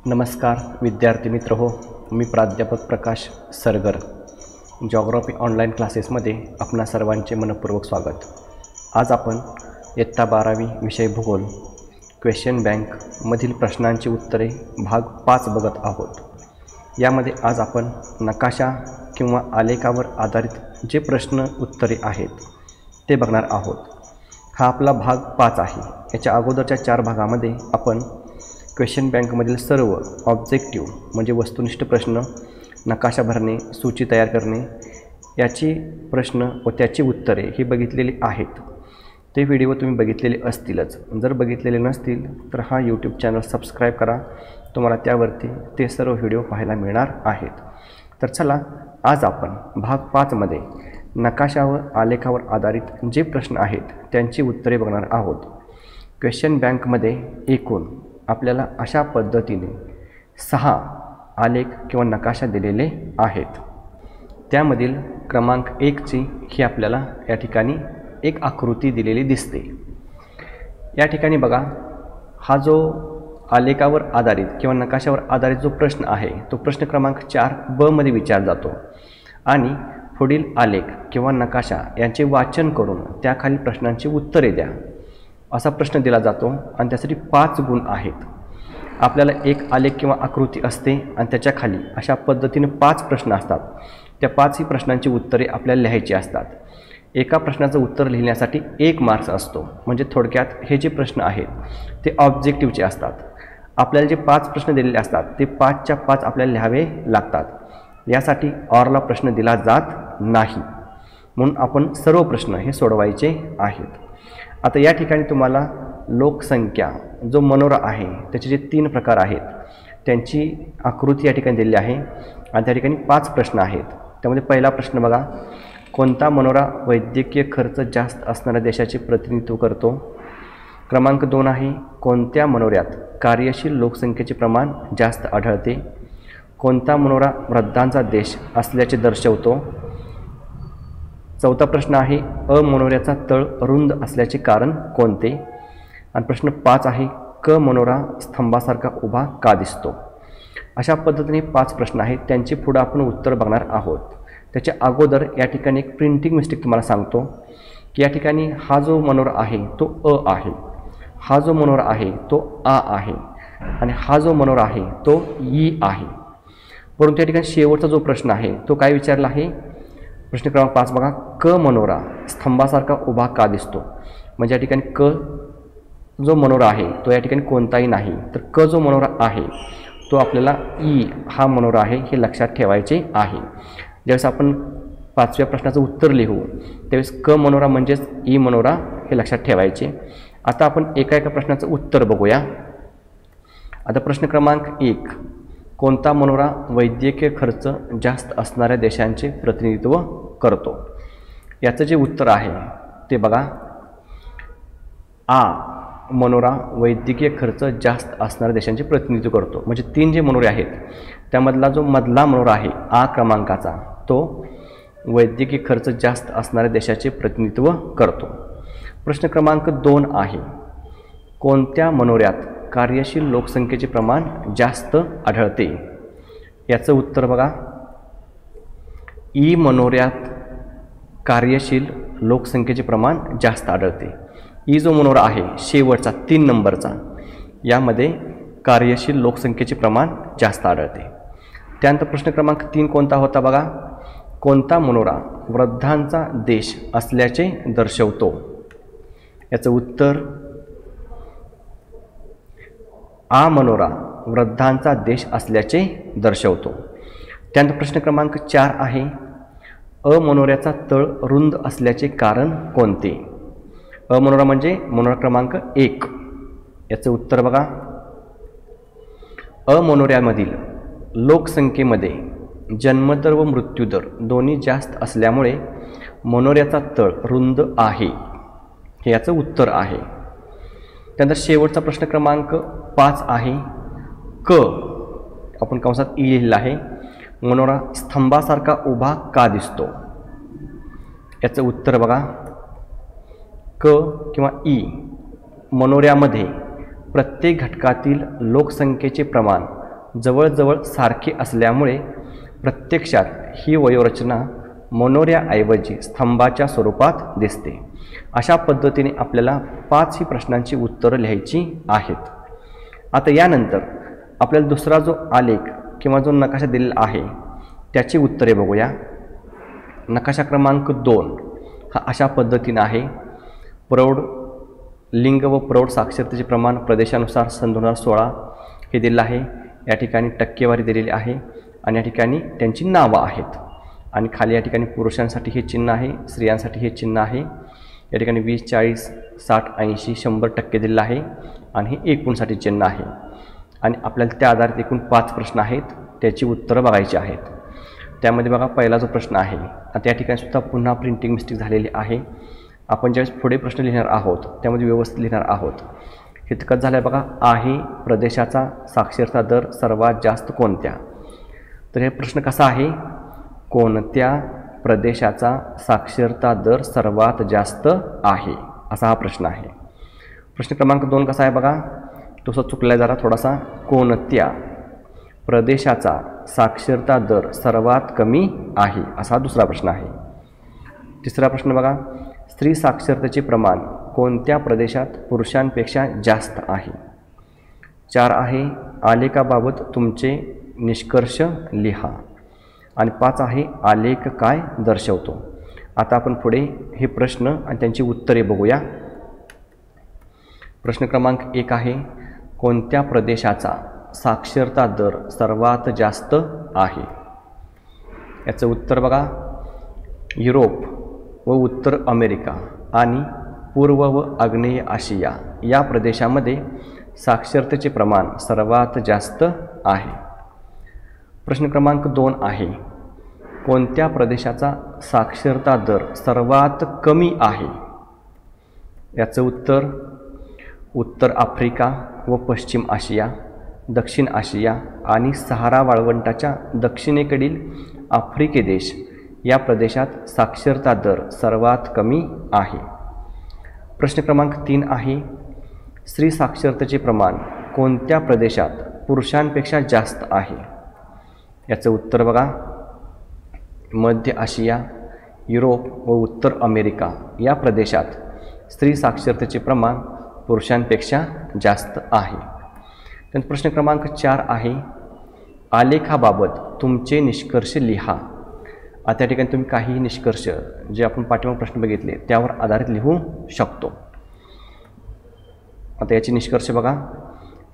नमस्कार विद्यार्थी मित्र हो, मी प्राध्यापक प्रकाश सरगर. जॉग्राफी ऑनलाईन क्लासेसमध्ये आपणा सर्वांचे मनपूर्वक स्वागत. आज आपण इयत्ता 12वी विषय भूगोल क्वेश्चन बँकमधील प्रश्नांची उत्तरे भाग 5 बघत आहोत. यामध्ये आज आपण नकाशा किंवा आलेखावर आधारित जे प्रश्न उत्तरे आहेत ते बघणार आहोत. हा आपला भाग 5 आहे. याच्या अगोदरच्या 4 भागामध्ये आपण क्वेश्चन बँकमधील सर्व ऑब्जेक्टिव्ह म्हणजे वस्तुनिष्ठ प्रश्न, नकाशा भरणे, सूची तयार करणे याची प्रश्न व त्याची उत्तरे ही बघितलेली आहेत. ते व्हिडिओ तुम्ही बघितलेले असतीलच. जर बघितलेले नसतील तर हा यूट्यूब चॅनल सबस्क्राईब करा. तुम्हाला त्यावरती ते सर्व व्हिडिओ पाहायला मिळणार आहेत. तर चला, आज आपण भाग 5 मध्ये नकाशावर आलेखावर आधारित जे प्रश्न आहेत त्यांची उत्तरे बघणार आहोत. क्वेश्चन बँकमध्ये एकूण आपल्याला अशा पद्धतीने 6 आलेख किंवा नकाशा दिलेले आहेत. त्यामधील क्रमांक 1 ची ही आपल्याला या ठिकाणी एक आकृती दिलेली दिसते. या ठिकाणी बघा, हा जो आलेखावर आधारित किंवा नकाशावर आधारित जो प्रश्न आहे तो प्रश्न क्रमांक 4ब मध्ये विचारला जातो आणि पुढील आलेख किंवा नकाशा यांचे वाचन करून त्याखाली प्रश्नांची उत्तरे द्या असा प्रश्न दिला जातो आणि त्यासाठी 5 गुण आहेत. आपल्याला एक आलेख किंवा आकृती असते आणि त्याच्या खाली अशा पद्धतीने 5 प्रश्न असतात. त्या 5ही प्रश्नांची उत्तरे आपल्याला लिहायची असतात. एका प्रश्नाचं उत्तर लिहिण्यासाठी 1 मार्क्स असतो. म्हणजे थोडक्यात हे जे प्रश्न आहेत ते ऑब्जेक्टिव्हचे असतात. आपल्याला जे 5 प्रश्न दिलेले असतात ते 5च्या 5 आपल्याला लिहावे लागतात. यासाठी ऑरला प्रश्न दिला जात नाही, म्हणून आपण सर्व प्रश्न हे सोडवायचे आहेत. आता या ठिकाणी तुम्हाला लोकसंख्या जो मनोरा आहे त्याचे जे 3 प्रकार आहेत त्यांची आकृती या ठिकाणी दिलेली आहे आणि त्या ठिकाणी 5 प्रश्न आहेत. त्यामध्ये पहिला प्रश्न बघा, कोणता मनोरा वैद्यकीय खर्च जास्त असणाऱ्या देशाचे प्रतिनिधित्व करतो? क्रमांक 2 आहे, कोणत्या मनोऱ्यात कार्यशील लोकसंख्येचे प्रमाण जास्त आढळते? कोणता मनोरा वृद्धांचा देश असल्याचे दर्शवतो? चौथा प्रश्न आहे, मनोऱ्याचा तळ रुंद असल्याचे कारण कोणते? आणि प्रश्न 5 आहे, मनोरा स्तंभासारखा उभा का दिसतो? अशा पद्धतीने 5 प्रश्न आहेत. त्यांची पुढे आपण उत्तर बघणार आहोत. त्याच्या अगोदर या ठिकाणी एक प्रिंटिंग मिस्टेक तुम्हाला सांगतो की या ठिकाणी हा जो मनोरा आहे तो आहे, हा जो मनोरा आहे तो आहे आणि हा जो मनोरा आहे तो आहे. परंतु या ठिकाणी शेवटचा जो प्रश्न आहे तो काय विचारला आहे? प्रश्न क्रमांक 5 बघा, मनोरा स्तंभासारखा उभा का दिसतो? म्हणजे या ठिकाणी जो मनोरा आहे तो या ठिकाणी कोणताही नाही, तर जो मनोरा आहे तो आपल्याला हा मनोरा आहे हे लक्षात ठेवायचे आहे. ज्यावेळेस आपण 5व्या प्रश्नाचं उत्तर लिहू त्यावेळेस मनोरा म्हणजेच मनोरा हे लक्षात ठेवायचे. आता आपण एका प्रश्नाचं उत्तर बघूया. आता प्रश्न क्रमांक 1, कोणता मनोरा वैद्यकीय खर्च जास्त असणाऱ्या देशांचे प्रतिनिधित्व करतो? याचं जे उत्तर आहे ते बघा, मनोरा वैद्यकीय खर्च जास्त असणाऱ्या देशांचे प्रतिनिधित्व करतो. म्हणजे 3 जे मनोरे आहेत त्यामधला जो मधला मनोरा आहे क्रमांकाचा तो वैद्यकीय खर्च जास्त असणाऱ्या देशाचे प्रतिनिधित्व करतो. प्रश्न क्रमांक 2 आहे, कोणत्या मनोऱ्यात कार्यशील लोकसंख्येचे प्रमाण जास्त आढळते? याचं उत्तर बघा, मनोऱ्यात कार्यशील लोकसंख्येचे प्रमाण जास्त आढळते. जो मनोरा आहे शेवटचा 3 नंबरचा, यामध्ये कार्यशील लोकसंख्येचे प्रमाण जास्त आढळते. त्यानंतर प्रश्न क्रमांक 3 कोणता होता बघा, कोणता मनोरा वृद्धांचा देश असल्याचे दर्शवतो? याचं उत्तर, मनोरा वृद्धांचा देश असल्याचे दर्शवतो. त्यानंतर प्रश्न क्रमांक 4 आहे, मनोऱ्याचा तळ रुंद असल्याचे कारण कोणते? मनोरा म्हणजे मनोरा क्रमांक 1. याचं उत्तर बघा, मनोऱ्यामधील लोकसंख्येमध्ये जन्मदर व मृत्यूदर दोन्ही जास्त असल्यामुळे मनोऱ्याचा तळ रुंद आहे, हे याचं उत्तर आहे. त्यानंतर शेवटचा प्रश्न क्रमांक 5 आहे, आपण कंसात लिहिलेला आहे, मनोरा स्तंभासारखा उभा का दिसतो? याचं उत्तर बघा, किंवा मनोऱ्यामध्ये प्रत्येक घटकातील लोकसंख्येचे प्रमाण जवळजवळ सारखी असल्यामुळे प्रत्यक्षात ही वयोरचना मनोऱ्याऐवजी स्तंभाच्या स्वरूपात दिसते। अशा पद्धतीने आपल्याला 5 ही प्रश्नांची उत्तरं लिहायची आहेत। आता यानंतर आपल्याला दुसरा जो आलेख किंवा जो नकाशा दिलेला आहे त्याची उत्तरे बघूया। नकाशा क्रमांक 2 हा अशा पद्धतीने आहे। प्रौढ लिंग व प्रौढ साक्षरतेचे प्रमाण प्रदेशानुसार सन 2016 हे दिलेलं आहे। या ठिकाणी टक्केवारी दिलेली आहे आणि या ठिकाणी त्यांची नावं आहेत आणि खाली या ठिकाणी पुरुषांसाठी हे चिन्ह आहे, स्त्रियांसाठी हे चिन्ह आहे। या ठिकाणी 20, 40, 60, 80, 100% दिलेलं आहे आणि हे एकूणसाठी चिन्ह आहे आणि आपल्याला त्या आधारित एकूण 5 प्रश्न आहेत, त्याची उत्तरं बघायची आहेत। त्यामध्ये बघा पहिला जो प्रश्न आहे, आता या ठिकाणी सुद्धा पुन्हा प्रिंटिंग मिस्टेक झालेली आहे। आपण ज्यावेळेस पुढे प्रश्न लिहिणार आहोत त्यामध्ये व्यवस्थित लिहिणार आहोत। हे कसं झालं आहे बघा, आहे प्रदेशाचा साक्षरता दर सर्वात जास्त कोणत्या? तर हे प्रश्न कसा आहे, कोणत्या प्रदेशाचा साक्षरता दर सर्वात जास्त आहे, असा हा प्रश्न आहे। प्रश्न क्रमांक 2 कसा आहे बघा, तो चुकला जरा थोडासा, कोणत्या प्रदेशाचा साक्षरता दर सर्वात कमी आहे, असा दुसरा प्रश्न आहे। तिसरा प्रश्न बघा, स्त्री साक्षरतेचे प्रमाण कोणत्या प्रदेशात पुरुषांपेक्षा जास्त आहे? 4 आहे, आलेखाबाबत तुमचे निष्कर्ष लिहा आणि 5 आहे, आलेख काय दर्शवतो? आता आपण पुढे हे प्रश्न आणि त्यांची उत्तरे बघूया। प्रश्न क्रमांक 1 आहे, कोणत्या प्रदेशाचा साक्षरता दर सर्वात जास्त आहे? याचं उत्तर बघा, युरोप व उत्तर अमेरिका आणि पूर्व व आग्नेय आशिया या प्रदेशामध्ये साक्षरतेचे प्रमाण सर्वात जास्त आहे। प्रश्न क्रमांक 2 आहे, कोणत्या प्रदेशाचा साक्षरता दर सर्वात कमी आहे? याचं उत्तर, उत्तर आफ्रिका व पश्चिम आशिया, दक्षिण आशिया आणि सहारा वाळवंटाच्या दक्षिणेकडील आफ्रिके देश या प्रदेशात साक्षरता दर सर्वात कमी आहे। प्रश्न क्रमांक 3 आहे, स्त्री साक्षरतेचे प्रमाण कोणत्या प्रदेशात पुरुषांपेक्षा जास्त आहे? याचं उत्तर बघा, मध्य आशिया, युरोप व उत्तर अमेरिका या प्रदेशात स्त्री साक्षरतेचे प्रमाण पुरुषांपेक्षा जास्त आहे। त्यानंतर प्रश्न क्रमांक 4 आहे, आलेखाबाबत तुमचे निष्कर्ष लिहा। आता या ठिकाणी तुम्ही काही निष्कर्ष जे आपण पाठीमागे प्रश्न बघितले त्यावर आधारित लिहू शकतो। आता याचे निष्कर्ष बघा,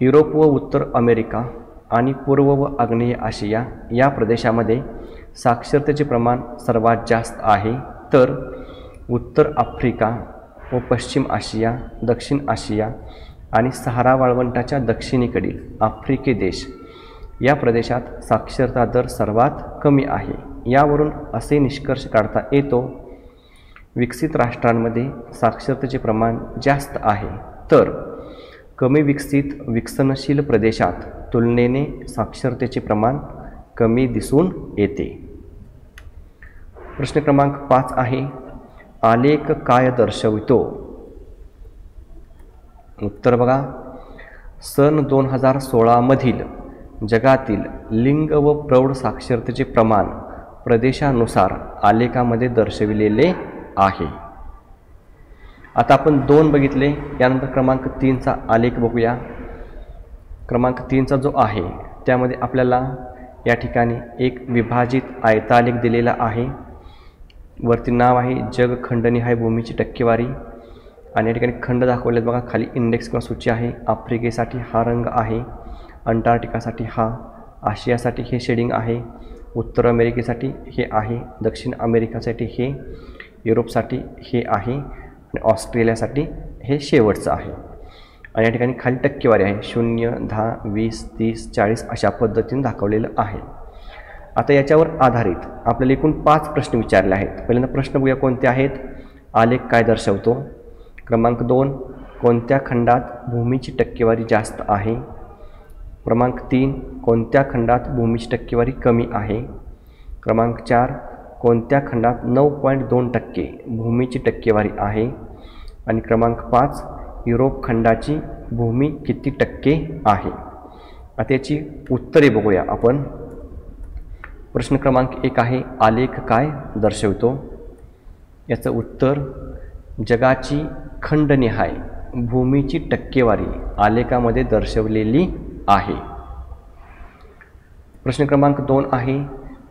युरोप व उत्तर अमेरिका आणि पूर्व व आग्नेय आशिया या प्रदेशामध्ये साक्षरतेचे प्रमाण सर्वात जास्त आहे, तर उत्तर आफ्रिका व पश्चिम आशिया, दक्षिण आशिया आणि सहारा वाळवंटाच्या दक्षिणेकडील आफ्रिके देश या प्रदेशात साक्षरता दर सर्वात कमी आहे। यावरून असे निष्कर्ष काढता येतो, विकसित राष्ट्रांमध्ये साक्षरतेचे प्रमाण जास्त आहे, तर कमी विकसित विकसनशील प्रदेशात तुलनेने साक्षरतेचे प्रमाण कमी दिसून येते। प्रश्न क्रमांक 5 आहे, आलेख काय दर्शवितो? उत्तर बघा, सन 2016 मधील जगातील लिंग व प्रौढ साक्षरतेचे प्रमाण प्रदेशानुसार आलेखामध्ये दर्शविलेले आहे। आता आपण 2 बघितले, यानंतर क्रमांक 3चा आलेख बघूया। क्रमांक 3चा जो आहे त्यामध्ये आपल्याला या ठिकाणी एक विभाजित आयतालेख दिलेला आहे। वरती नाव आहे, जगखंडनिहाय भूमीची टक्केवारी आणि या ठिकाणी खंड दाखवलेत बघा, खाली इंडेक्स किंवा सूची आहे। आफ्रिकेसाठी हा रंग आहे, अंटार्क्टिकासाठी हा, आशियासाठी हे शेडिंग आहे, उत्तर अमेरिकेसाठी हे आहे, दक्षिण अमेरिकासाठी हे, युरोपसाठी हे आहे आणि ऑस्ट्रेलियासाठी हे शेवटचं आहे। आणि या ठिकाणी खाली टक्केवारी आहे, 0, 10, 20, 30, 40 अशा पद्धतीने दाखवलेलं आहे। आता याच्यावर आधारित आपल्याला एकूण 5 प्रश्न विचारले आहेत। पहिल्यांदा प्रश्न बघूया कोणते आहेत, आलेख काय दर्शवतो? क्रमांक 2, कोणत्या खंडात भूमीची टक्केवारी जास्त आहे? क्रमांक 3, कोणत्या खंडात भूमीची टक्केवारी कमी आहे? क्रमांक 4, कोणत्या खंडात 9.2% भूमीची टक्केवारी आहे? आणि क्रमांक 5, युरोप खंडाची भूमी किती टक्के आहे? आता याची उत्तरे बघूया आपण. प्रश्न क्रमांक 1 आहे, आलेख काय दर्शवतो? याचं उत्तर, जगाची खंडनिहाय भूमीची टक्केवारी आलेखामध्ये दर्शवलेली आहे. प्रश्न क्रमांक 2 आहे,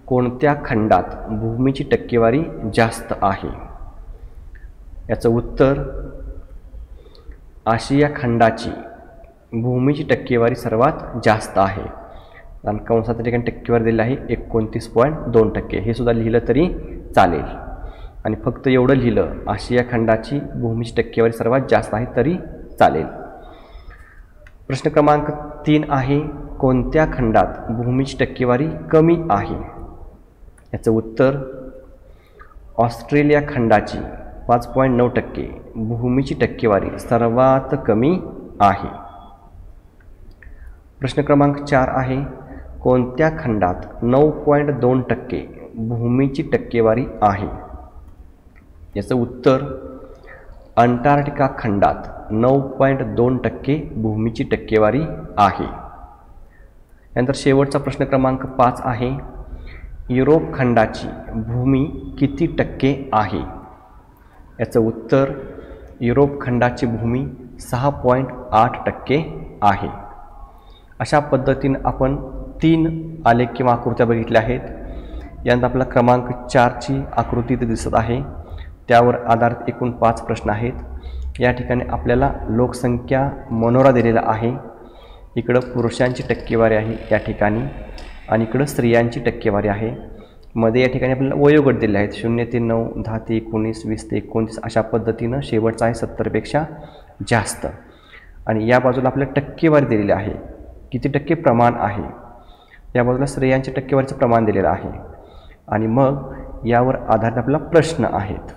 कोणत्या खंडात भूमीची टक्केवारी जास्त आहे? याचं उत्तर, आशिया खंडाची भूमीची टक्केवारी सर्वात जास्त आहे. आणि कंसात ठिकाणी टक्केवारी दिली आहे 29.2%. हे सुद्धा लिहिलं तरी चालेल. आणि फक्त एवढं लिहिलं, आशिया खंडाची भूमीची टक्केवारी सर्वात जास्त आहे, तरी चालेल. प्रश्न क्रमांक 3 आहे, कोणत्या खंडात भूमीची टक्केवारी कमी आहे? याचं उत्तर, ऑस्ट्रेलिया खंडाची 5.9% भूमीची टक्केवारी सर्वात कमी आहे. प्रश्न क्रमांक 4 आहे, कोणत्या खंडात 9.2% भूमीची टक्केवारी आहे? याचं उत्तर, अंटार्क्टिका खंडात 9.2% भूमीची टक्केवारी आहे. नंतर शेवटचा प्रश्न क्रमांक 5 आहे, युरोप खंडाची भूमी किती टक्के आहे? याचं उत्तर, युरोप खंडाची भूमी 6.8% आहे. अशा पद्धतीने आपण 3 आलेख किंवा आकृत्या बघितल्या आहेत. यानंतर आपल्याला क्रमांक 4ची आकृती इथे दिसत आहे. त्यावर आधारित एकूण 5 प्रश्न आहेत. या ठिकाणी आपल्याला लोकसंख्या मनोरा दिलेला आहे. इकडं पुरुषांची टक्केवारी आहे या ठिकाणी, आणि इकडं स्त्रियांची टक्केवारी आहे. मध्ये या ठिकाणी आपल्याला वयोगट दिले आहेत 0 ते 9, 10 ते 19, 20 ते 29. अशा पद्धतीनं शेवटचा आहे 70पेक्षा जास्त. आणि या बाजूला आपल्याला टक्केवारी दिलेली आहे, किती टक्के प्रमाण आहे. या बाजूला स्त्रियांच्या टक्केवारीचं प्रमाण दिलेलं आहे. आणि मग यावर आधारित आपला प्रश्न आहेत.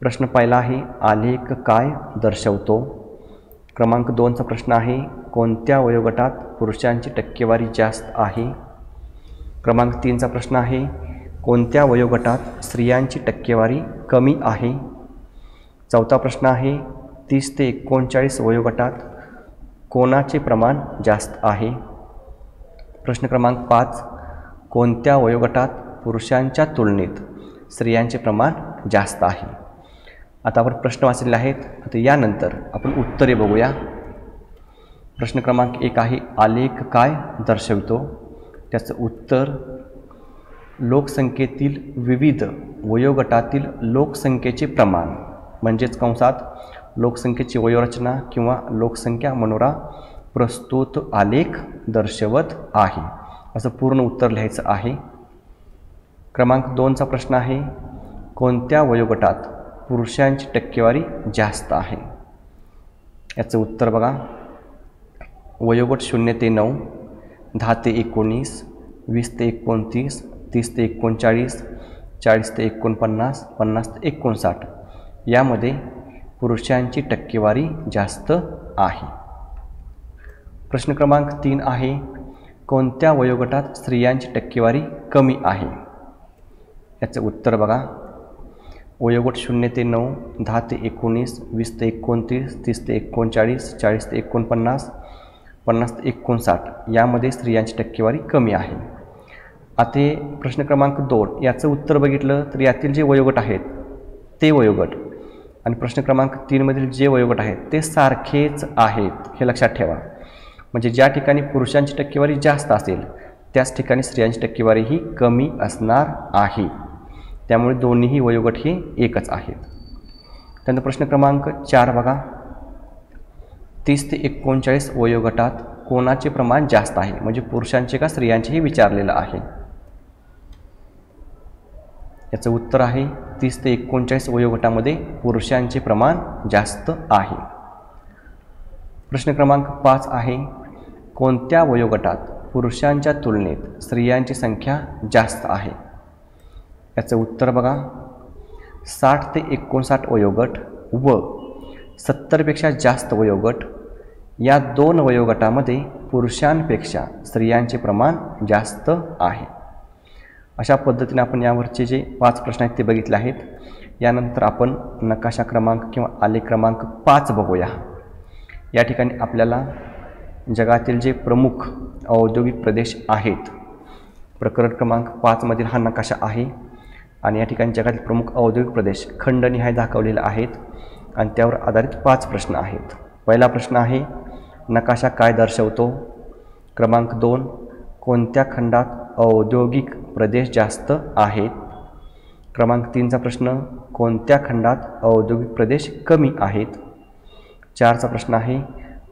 प्रश्न पहिला आहे, आलेख काय दर्शवतो? क्रमांक 2चा प्रश्न आहे, कोणत्या वयोगटात पुरुषांची टक्केवारी जास्त आहे? क्रमांक 3चा प्रश्न आहे, कोणत्या वयोगटात स्त्रियांची टक्केवारी कमी आहे? 4था प्रश्न आहे, 30 ते 39 वयोगटात कोणाचे प्रमाण जास्त आहे? प्रश्न क्रमांक 5, कोणत्या वयोगटात पुरुषांच्या तुलनेत स्त्रियांचे प्रमाण जास्त आहे? आता आपण प्रश्न वाचलेले आहेत. आता यानंतर आपण उत्तरे बघूया. प्रश्न क्रमांक 1 आहे, आलेख काय दर्शवतो? त्याचं उत्तर, लोकसंख्येतील विविध वयोगटातील लोकसंख्येचे प्रमाण, म्हणजेच कंसात लोकसंख्येची वयोरचना किंवा लोकसंख्या मनोरा प्रस्तुत आलेख दर्शवत आहे, असं पूर्ण उत्तर लिहायचं आहे. क्रमांक 2चा प्रश्न आहे, कोणत्या वयोगटात पुरुषांची टक्केवारी जास्त आहे? याचं उत्तर बघा, वयोगट 0 ते 9, 10 ते 19, 20 ते 29, 30 ते 39, 40 ते 49, 50 ते 59 यामध्ये पुरुषांची टक्केवारी जास्त आहे. प्रश्न क्रमांक 3 आहे, कोणत्या वयोगटात स्त्रियांची टक्केवारी कमी आहे? याचं उत्तर बघा, वयोगट 0 ते 9, 10 ते 19, 20 ते 29, 30 ते 39, 40 ते 49, 50 ते 59 यामध्ये स्त्रियांची टक्केवारी कमी आहे. आता प्रश्न क्रमांक 2 याचं उत्तर बघितलं तर यातील जे वयोगट आहेत ते वयोगट आणि प्रश्न क्रमांक 3 मधील जे वयोगट आहेत ते सारखेच आहेत, हे लक्षात ठेवा. म्हणजे ज्या ठिकाणी पुरुषांची टक्केवारी जास्त असेल त्याच ठिकाणी स्त्रियांची टक्केवारी ही कमी असणार आहे. त्यामुळे दोन्हीही वयोगट हे एकच आहेत. त्यानंतर प्रश्न क्रमांक 4 बघा, 30 ते 39 वयोगटात कोणाचे प्रमाण जास्त आहे? म्हणजे पुरुषांचे का स्त्रियांचे हे विचारलेलं आहे. याचं उत्तर आहे 30 ते 39 वयोगटामध्ये पुरुषांचे प्रमाण जास्त आहे. प्रश्न क्रमांक 5 आहे, कोणत्या वयोगटात पुरुषांच्या तुलनेत स्त्रियांची संख्या जास्त आहे? याचं उत्तर बघा, 60 ते 59 वयोगट व 70पेक्षा जास्त वयोगट या 2 वयोगटामध्ये पुरुषांपेक्षा स्त्रियांचे प्रमाण जास्त आहे. अशा पद्धतीने आपण यावरचे जे 5 प्रश्न आहेत ते बघितले आहेत. यानंतर आपण नकाशा क्रमांक किंवा आलेख क्रमांक 5 बघूया. या ठिकाणी आपल्याला जगातील जे प्रमुख औद्योगिक प्रदेश आहेत, प्रकरण क्रमांक 5 मधील हा नकाशा आहे आणि या ठिकाणी जगातील प्रमुख औद्योगिक प्रदेश खंडनिहाय दाखवलेले आहेत आणि त्यावर आधारित 5 प्रश्न आहेत. पहिला प्रश्न आहे, नकाशा काय दर्शवतो? क्रमांक 2, कोणत्या खंडात औद्योगिक प्रदेश जास्त आहेत? क्रमांक 3चा प्रश्न, कोणत्या खंडात औद्योगिक प्रदेश कमी आहेत? 4चा प्रश्न आहे,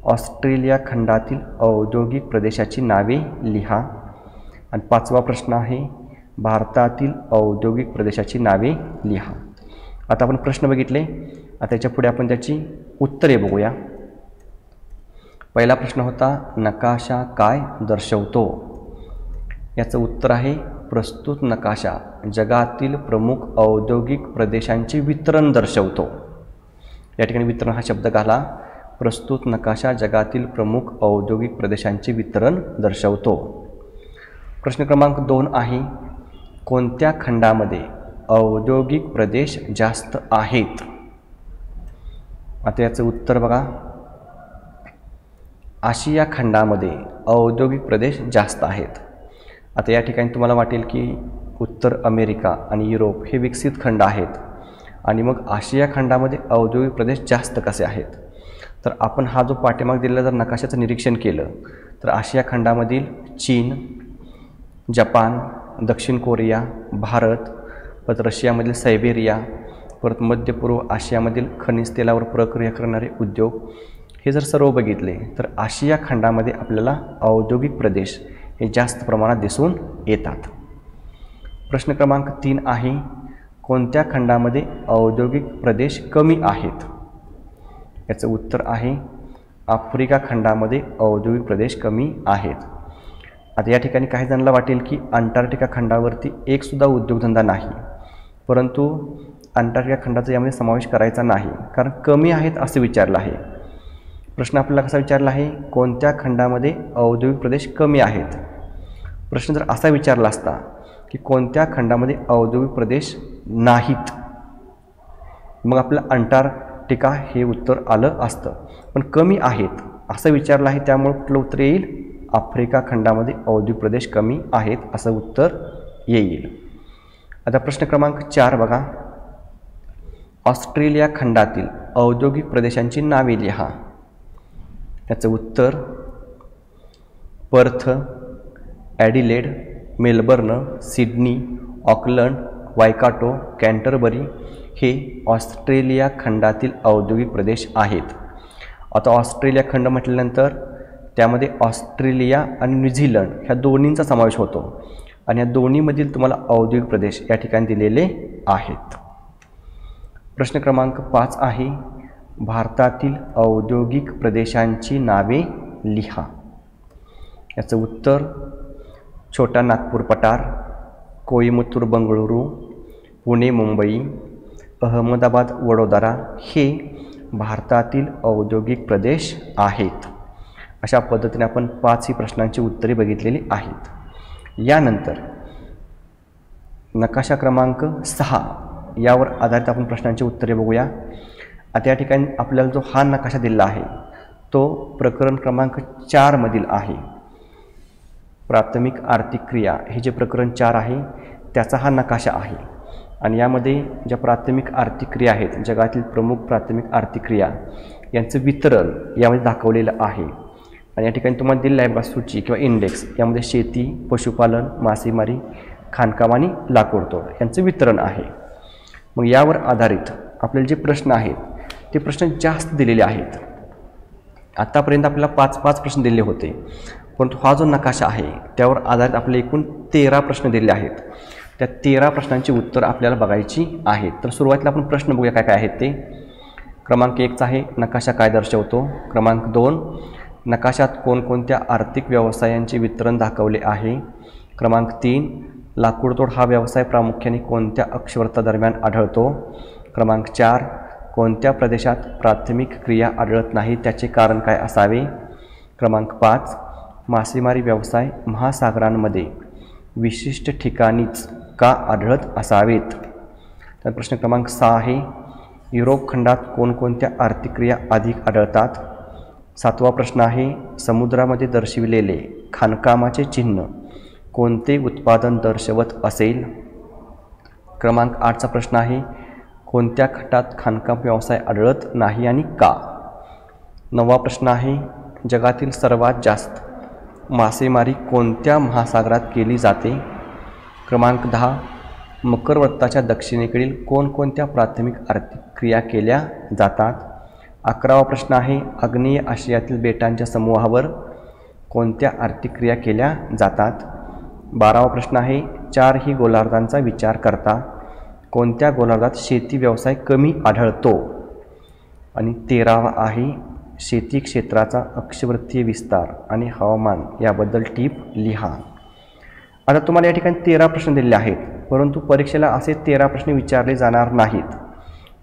ऑस्ट्रेलिया खंडातील औद्योगिक प्रदेशाची नावे लिहा. आणि 5वा प्रश्न आहे, भारतातील औद्योगिक प्रदेशाची नावे लिहा. आता आपण प्रश्न बघितले, आता त्याच्या पुढे आपण त्याची उत्तरे बघूया. पहिला प्रश्न होता, नकाशा काय दर्शवतो? याचं उत्तर आहे, प्रस्तुत नकाशा जगातील प्रमुख औद्योगिक प्रदेशांचे वितरण दर्शवतो. या ठिकाणी वितरण हा शब्द घाला. प्रस्तुत नकाशा जगातील प्रमुख औद्योगिक प्रदेशांचे वितरण दर्शवतो. प्रश्न क्रमांक 2 आहे, कोणत्या खंडामध्ये औद्योगिक प्रदेश जास्त आहेत? आता याचं उत्तर बघा, आशिया खंडामध्ये औद्योगिक प्रदेश जास्त आहेत. आता या ठिकाणी तुम्हाला वाटेल की उत्तर अमेरिका आणि युरोप हे विकसित खंड आहेत आणि मग आशिया खंडामध्ये औद्योगिक प्रदेश जास्त कसे आहेत? तर आपण हा जो पाठीमाग दिलेला जर नकाशाचं निरीक्षण केलं तर आशिया खंडामधील चीन, जपान, दक्षिण कोरिया, भारत, परत रशियामधील सायबेरिया, परत मध्य पूर्व आशियामधील खनिज तेलावर प्रक्रिया करणारे उद्योग, हे जर सर्व बघितले तर आशिया खंडामध्ये आपल्याला औद्योगिक प्रदेश हे जास्त प्रमाणात दिसून येतात. प्रश्न क्रमांक 3 आहे, कोणत्या खंडामध्ये औद्योगिक प्रदेश कमी आहेत? याचं उत्तर आहे, आफ्रिका खंडामध्ये औद्योगिक प्रदेश कमी आहेत. आता या ठिकाणी काही जणांना वाटेल की अंटार्क्टिका खंडावरती एकसुद्धा उद्योगधंदा नाही, परंतु अंटार्क्टिका खंडाचा यामध्ये समावेश करायचा नाही, कारण कमी आहेत असं विचारलं आहे. प्रश्न आपल्याला कसा विचारला आहे, कोणत्या खंडामध्ये औद्योगिक प्रदेश कमी आहेत? प्रश्न जर असा विचारला असता की कोणत्या खंडामध्ये औद्योगिक प्रदेश नाहीत, मग आपलं अंटार्क्टिका हे उत्तर आलं असतं. पण कमी आहेत असं विचारलं आहे, त्यामुळे कुठलं उत्तर येईल? आफ्रिका खंडामध्ये औद्योगिक प्रदेश कमी आहेत असं उत्तर येईल. आता प्रश्न क्रमांक 4 बघा, ऑस्ट्रेलिया खंडातील औद्योगिक प्रदेशांची नावे लिहा. याचं उत्तर Perth, Adelaide, Melbourne, Sydney, Auckland, Waikato, Canterbury हे ऑस्ट्रेलिया खंडातील औद्योगिक प्रदेश आहेत. आता ऑस्ट्रेलिया खंड म्हटल्यानंतर त्यामध्ये ऑस्ट्रेलिया आणि न्यूझीलंड ह्या दोन्हींचा समावेश होतो आणि या दोन्हीमधील तुम्हाला औद्योगिक प्रदेश या ठिकाणी दिलेले आहेत. प्रश्न क्रमांक 5 आहे, भारतातील औद्योगिक प्रदेशांची नावे लिहा. याचं उत्तर छोटा नागपूर पठार, कोईमतूर बंगळुरू, पुणे मुंबई, अहमदाबाद वडोदरा हे भारतातील औद्योगिक प्रदेश आहेत. अशा पद्धतीने आपण 5 ही प्रश्नांची उत्तरे बघितलेली आहेत. यानंतर नकाशा क्रमांक 6 यावर आधारित आपण प्रश्नांची उत्तरे बघूया. आता या ठिकाणी आपल्याला जो हा नकाशा दिला आहे तो प्रकरण क्रमांक 4 मधील आहे. प्राथमिक आर्थिक क्रिया हे जे प्रकरण 4 आहे त्याचा हा नकाशा आहे आणि यामध्ये ज्या प्राथमिक आर्थिक क्रिया आहेत, जगातील प्रमुख प्राथमिक आर्थिक क्रिया यांचं वितरण यामध्ये दाखवलेलं आहे. आणि या ठिकाणी तुम्हाला दिलेलं आहे बघा सूची किंवा इंडेक्स, यामध्ये शेती, पशुपालन, मासेमारी, खाणकाम आणि लाकूडतोड यांचं वितरण आहे. मग यावर आधारित आपल्याला जे प्रश्न आहेत ते प्रश्न जास्त दिलेले आहेत. आतापर्यंत आपल्याला 5 प्रश्न दिलेले होते, परंतु हा जो नकाशा आहे त्यावर आधारित आपल्याला एकूण 13 प्रश्न दिलेले आहेत. त्या 13 प्रश्नांची उत्तर आपल्याला बघायची आहेत. तर सुरुवातीला आपण प्रश्न बघूया काय काय आहेत ते. क्रमांक 1 आहे, नकाशा काय दर्शवतो? क्रमांक 2, नकाशात कोणकोणत्या आर्थिक व्यवसायांचे वितरण दाखवले आहे? क्रमांक 3, लाकूडतोड हा व्यवसाय प्रामुख्याने कोणत्या अक्षवर्ता दरम्यान आढळतो? क्रमांक 4, कोणत्या प्रदेशात प्राथमिक क्रिया आढळत नाही, त्याचे कारण काय असावे? क्रमांक 5, मासेमारी व्यवसाय महासागरांमध्ये विशिष्ट ठिकाणीच का आढळत असावेत? तर प्रश्न क्रमांक 6 आहे, युरोप खंडात कोणकोणत्या आर्थिक क्रिया अधिक आढळतात? 7वा प्रश्न आहे, समुद्रामध्ये दर्शविलेले खाणकामाचे चिन्ह कोणते उत्पादन दर्शवत असेल? क्रमांक 8चा प्रश्न आहे, कोणत्या खंडात खाणकाम व्यवसाय आढळत नाही आणि का? 9वा प्रश्न आहे, जगातील सर्वात जास्त मासेमारी कोणत्या महासागरात केली जाते? क्रमांक 10, मकरवृत्ताच्या दक्षिणेकडील कोणकोणत्या प्राथमिक आर्थिक क्रिया केल्या जातात? 11वा प्रश्न आहे, आग्नेय आशियातील बेटांच्या समूहावर कोणत्या आर्थिक क्रिया केल्या जातात? 12वा प्रश्न आहे, 4ही गोलार्धांचा विचार करता कोणत्या गोलार्धात शेती व्यवसाय कमी आढळतो? आणि 13वा आहे, शेती क्षेत्राचा अक्षवृत्तीय विस्तार आणि हवामान याबद्दल टीप लिहा. आता तुम्हाला या ठिकाणी 13 प्रश्न दिलेले आहेत, परंतु परीक्षेला असे 13 प्रश्न विचारले जाणार नाहीत.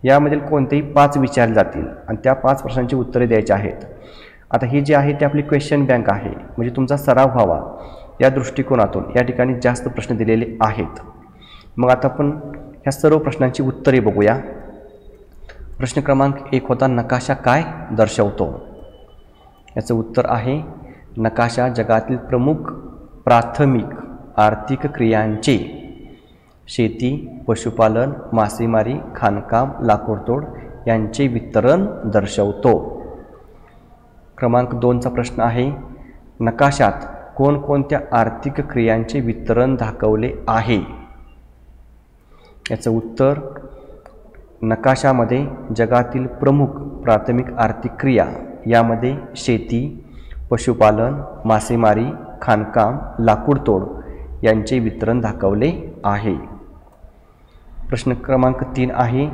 यामधील कोणतेही 5 विचारले जातील आणि त्या 5 प्रश्नांची उत्तरे द्यायची आहेत. आता ही जी आहे ती आपली क्वेश्चन बँक आहे, म्हणजे तुमचा सराव व्हावा या दृष्टिकोनातून या ठिकाणी जास्त प्रश्न दिलेले आहेत. मग आता आपण ह्या सर्व प्रश्नांची उत्तरे बघूया. प्रश्न क्रमांक 1 होता, नकाशा काय दर्शवतो? याचं उत्तर आहे, नकाशा जगातील प्रमुख प्राथमिक आर्थिक क्रियांचे शेती, पशुपालन, मासेमारी, खाणकाम, लाकूडतोड यांचे वितरण दर्शवतो. क्रमांक 2चा प्रश्न आहे, नकाशात कोणकोणत्या आर्थिक क्रियांचे वितरण दाखवले आहे? याचं उत्तर, नकाशामध्ये जगातील प्रमुख प्राथमिक आर्थिक क्रिया यामध्ये शेती, पशुपालन, मासेमारी, खाणकाम, लाकूडतोड यांचे वितरण दाखवले आहे. प्रश्न क्रमांक 3 आहे,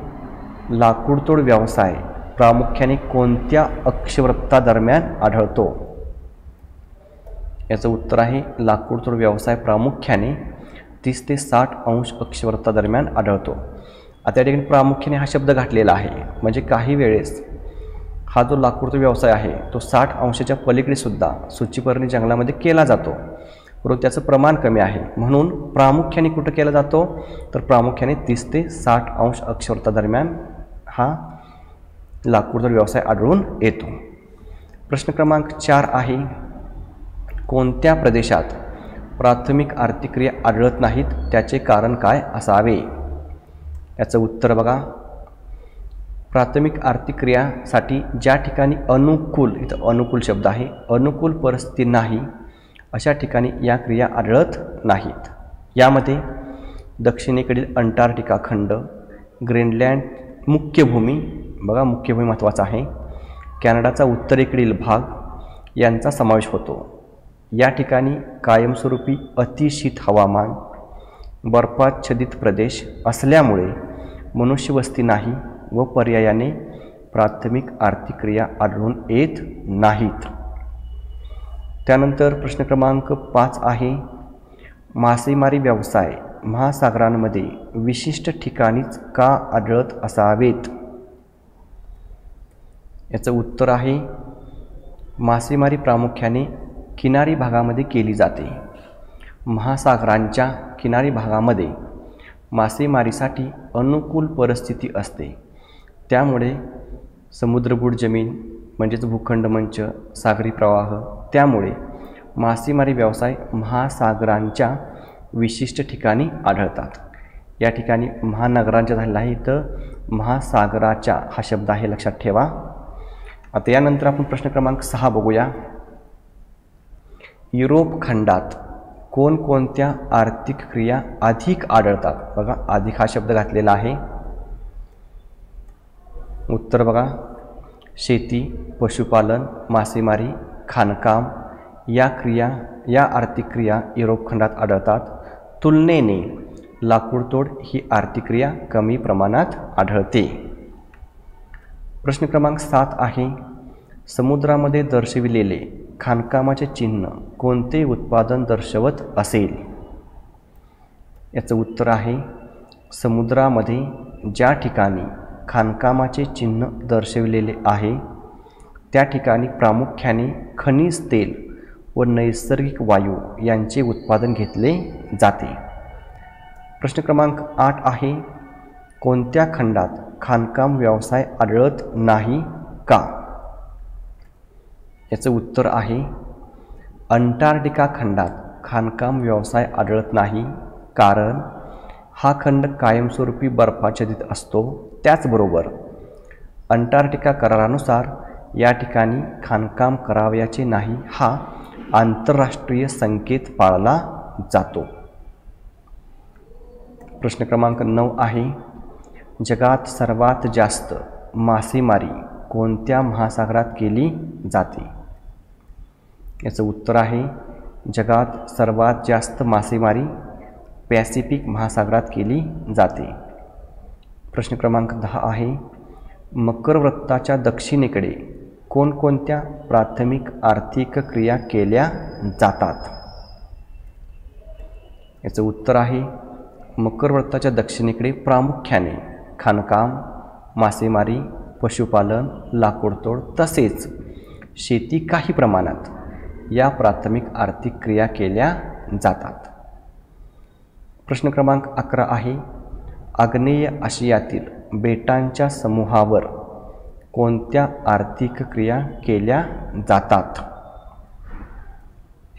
लाकूडतोड व्यवसाय प्रामुख्याने कोणत्या अक्षवृत्तादरम्यान आढळतो? याचं उत्तर आहे, लाकूडतोड व्यवसाय प्रामुख्याने 30 ते 60 अंश अक्षवृत्तादरम्यान आढळतो. आता या ठिकाणी प्रामुख्याने हा शब्द घातलेला आहे, म्हणजे काही वेळेस हा जो लाकूडतोड व्यवसाय आहे तो 60 अंशाच्या पलीकडे सुद्धा सूचीपर्णी जंगलामध्ये केला जातो, परंतु त्याचं प्रमाण कमी आहे. म्हणून प्रामुख्याने कुठं केला जातो? तर प्रामुख्याने 30 ते 60 अंश अक्षवृत्तादरम्यान हा लाकूडतोड व्यवसाय आढळून येतो. प्रश्न क्रमांक 4 आहे, कोणत्या प्रदेशात प्राथमिक आर्थिक क्रिया आढळत नाहीत, त्याचे कारण काय असावे? याचं उत्तर बघा, प्राथमिक आर्थिक क्रियासाठी ज्या ठिकाणी अनुकूल, इथं अनुकूल शब्द आहे, अनुकूल परिस्थिती नाही अशा ठिकाणी या क्रिया आढळत नाहीत. यामध्ये दक्षिणेकडील अंटार्क्टिका खंड, ग्रीनलँड मुख्य भूमी, बघा मुख्य भूमी महत्त्वाचा आहे, कॅनडाचा उत्तरेकडील भाग यांचा समावेश होतो. या ठिकाणी कायमस्वरूपी अतिशीत हवामान, बर्फाच्छादित प्रदेश असल्यामुळे मनुष्यवस्ती नाही व पर्यायाने प्राथमिक आर्थिक क्रिया आढळून येत नाहीत. त्यानंतर प्रश्न क्रमांक 5 आहे, मासेमारी व्यवसाय महासागरांमध्ये विशिष्ट ठिकाणीच का आढळत असावेत? याचं उत्तर आहे, मासेमारी प्रामुख्याने किनारी भागामध्ये केली जाते. महासागरांच्या किनारी भागामध्ये मासेमारीसाठी अनुकूल परिस्थिती असते. त्यामुळे समुद्रगुढ जमीन म्हणजेच भूखंड मंच, सागरी प्रवाह, त्यामुळे मासेमारी व्यवसाय महासागरांच्या विशिष्ट ठिकाणी आढळतात. या ठिकाणी महानगरांच्या झालेला आहे, तर महासागराच्या हा शब्द आहे, लक्षात ठेवा. आता यानंतर आपण प्रश्न क्रमांक 6 बघूया. युरोप खंडात कोणकोणत्या आर्थिक क्रिया अधिक आढळतात? बघा अधिक हा शब्द घातलेला आहे. उत्तर बघा, शेती, पशुपालन, मासेमारी, खाणकाम या आर्थिक क्रिया युरोप खंडात आढळतात. तुलनेने लाकूडतोड ही आर्थिक क्रिया कमी प्रमाणात आढळते. प्रश्न क्रमांक 7 आहे, समुद्रामध्ये दर्शविलेले खाणकामाचे चिन्ह कोणते उत्पादन दर्शवत असेल? याचं उत्तर आहे, समुद्रामध्ये ज्या ठिकाणी खाणकामाचे चिन्ह दर्शविलेले आहे त्या ठिकाणी प्रामुख्याने खनिज तेल व नैसर्गिक वायू यांचे उत्पादन घेतले जाते. प्रश्न क्रमांक 8 आहे, कोणत्या खंडात खाणकाम व्यवसाय आढळत नाही का? याचं उत्तर आहे अंटार्क्टिका खंडात खाणकाम व्यवसाय आढळत नाही, कारण हा खंड कायमस्वरूपी बर्फाच्छादित असतो. त्याचबरोबर अंटार्क्टिका करारानुसार या ठिकाणी खाणकाम करावयाचे नाही हा आंतरराष्ट्रीय संकेत पाळला जातो. प्रश्न क्रमांक 9 आहे, जगात सर्वात जास्त मासेमारी कोणत्या महासागरात केली जाते? याचं उत्तर आहे जगात सर्वात जास्त मासेमारी पॅसिफिक महासागरात केली जाते. प्रश्न क्रमांक 10 आहे, मकर वृत्ताच्या दक्षिणेकडे कोणकोणत्या प्राथमिक आर्थिक क्रिया केल्या जातात? याचं उत्तर आहे मकर वृत्ताच्या दक्षिणेकडे प्रामुख्याने खाणकाम, मासेमारी, पशुपालन, लाकूडतोड तसेच शेती काही प्रमाणात या प्राथमिक आर्थिक क्रिया केल्या जातात. प्रश्न क्रमांक 11 आहे, आग्नेय आशियातील बेटांच्या समूहावर कोणत्या आर्थिक क्रिया केल्या जातात?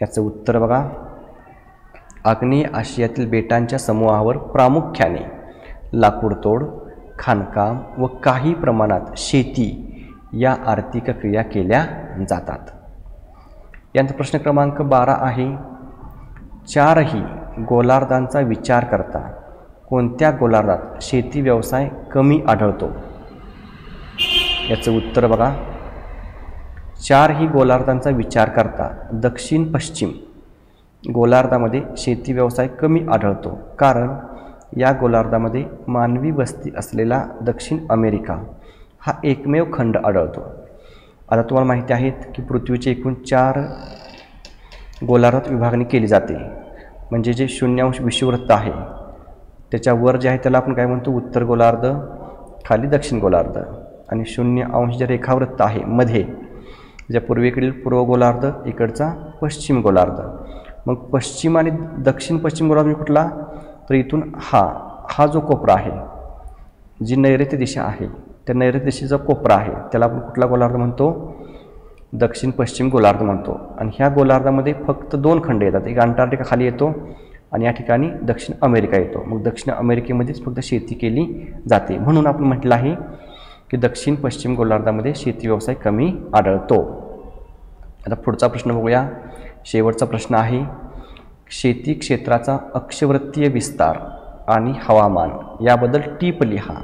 याचं उत्तर बघा, आग्नेय आशियातील बेटांच्या समूहावर प्रामुख्याने लाकूडतोड, खाणकाम व काही प्रमाणात शेती या आर्थिक क्रिया केल्या जातात. यानंतर प्रश्न क्रमांक 12 आहे, चारही गोलार्धांचा विचार करता कोणत्या गोलार्धात शेती व्यवसाय कमी आढळतो? याचं उत्तर बघा, चारही गोलार्धांचा विचार करता दक्षिण पश्चिम गोलार्धामध्ये शेती व्यवसाय कमी आढळतो, कारण या गोलार्धामध्ये मानवी वस्ती असलेला दक्षिण अमेरिका हा एकमेव खंड आढळतो. आता तुम्हाला माहिती आहे की पृथ्वीचे एकूण 4 गोलार्धात विभागणी केली जाते. म्हणजे जे 0° विषुववृत्त आहे त्याच्यावर जे आहे त्याला आपण काय म्हणतो, उत्तर गोलार्ध, खाली दक्षिण गोलार्ध, आणि 0° जे रेखावृत्त आहे मध्ये ज्या पूर्वेकडील पूर्व गोलार्ध, इकडचा पश्चिम गोलार्ध. मग पश्चिम आणि दक्षिण पश्चिम गोलार्ध कुठला, तर इथून हा जो कोपरा आहे, जी नैऋत्य दिशा आहे, त्या नैऋत्य दिशेचा कोपरा आहे त्याला आपण कुठला गोलार्ध म्हणतो, दक्षिण पश्चिम गोलार्ध म्हणतो. आणि ह्या गोलार्धामध्ये फक्त 2 खंड येतात, एक अंटार्क्टिका खाली येतो आणि या ठिकाणी दक्षिण अमेरिका येतो. मग दक्षिण अमेरिकेमध्येच फक्त शेती केली जाते, म्हणून आपण म्हटलं आहे की दक्षिण पश्चिम गोलार्धामध्ये शेती व्यवसाय कमी आढळतो. आता पुढचा प्रश्न बघूया, शेवटचा प्रश्न आहे, शेती क्षेत्राचा अक्षवृत्तीय विस्तार आणि हवामान याबद्दल टीप लिहा.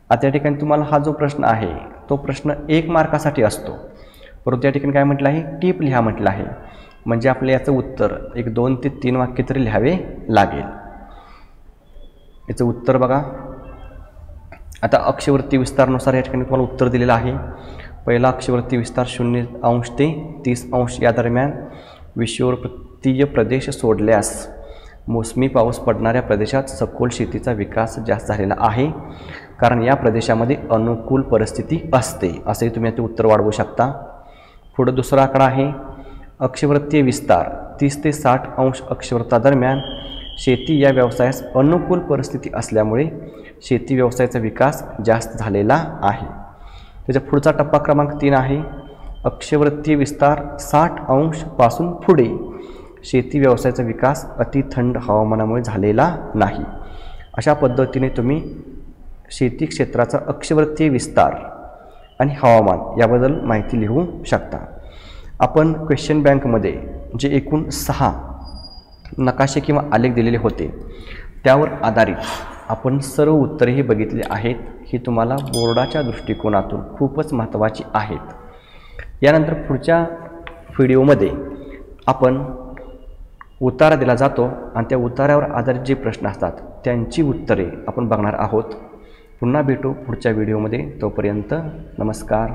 आता या ठिकाणी तुम्हाला हा जो प्रश्न आहे तो प्रश्न 1 मार्कासाठी असतो, परंतु या ठिकाणी काय म्हटलं आहे, टीप लिहा म्हटलं आहे. म्हणजे आपल्या याचं उत्तर एक 2 ते 3 वाक्य तरी लिहावे लागेल. याचं उत्तर बघा, आता अक्षवृत्ती विस्तारानुसार या ठिकाणी तुम्हाला उत्तर दिलेलं आहे. पहिला अक्षवृत्ती विस्तार 0° ते 30° या दरम्यान विषुववृत्तीय प्रदेश सोडल्यास मोसमी पाऊस पडणाऱ्या प्रदेशात सखोल शेतीचा विकास जास्त झालेला आहे, कारण या प्रदेशामध्ये अनुकूल परिस्थिती असते. असे तुम्ही याचे उत्तर वाढवू शकता. पुढे दुसरा आकडा आहे, अक्षवृत्तीय विस्तार 30 ते 60° अक्षवृत्तादरम्यान शेती या व्यवसायास अनुकूल परिस्थिती असल्यामुळे शेती व्यवसायाचा विकास जास्त झालेला आहे. त्याच्या पुढचा टप्पा क्रमांक 3 आहे, अक्षवृत्तीय विस्तार 60° पासून पुढे शेती व्यवसायाचा विकास अति थंड हवामानामुळे झालेला नाही. अशा पद्धतीने तुम्ही शेती क्षेत्राचा अक्षवृत्तीय विस्तार आणि हवामान याबद्दल माहिती लिहू शकता. आपण क्वेश्चन बँकमध्ये जे एकूण 6 नकाशे किंवा आलेख दिलेले होते त्यावर आधारित आपण सर्व उत्तरेही बघितली आहेत. ही तुम्हाला बोर्डाच्या दृष्टिकोनातून खूपच महत्त्वाची आहेत. यानंतर पुढच्या व्हिडिओमध्ये आपण उतारा दिला जातो आणि त्या उतार्यावर आधारित जे प्रश्न असतात त्यांची उत्तरे आपण बघणार आहोत. पुन्हा भेटू पुढच्या व्हिडिओमध्ये. तोपर्यंत नमस्कार.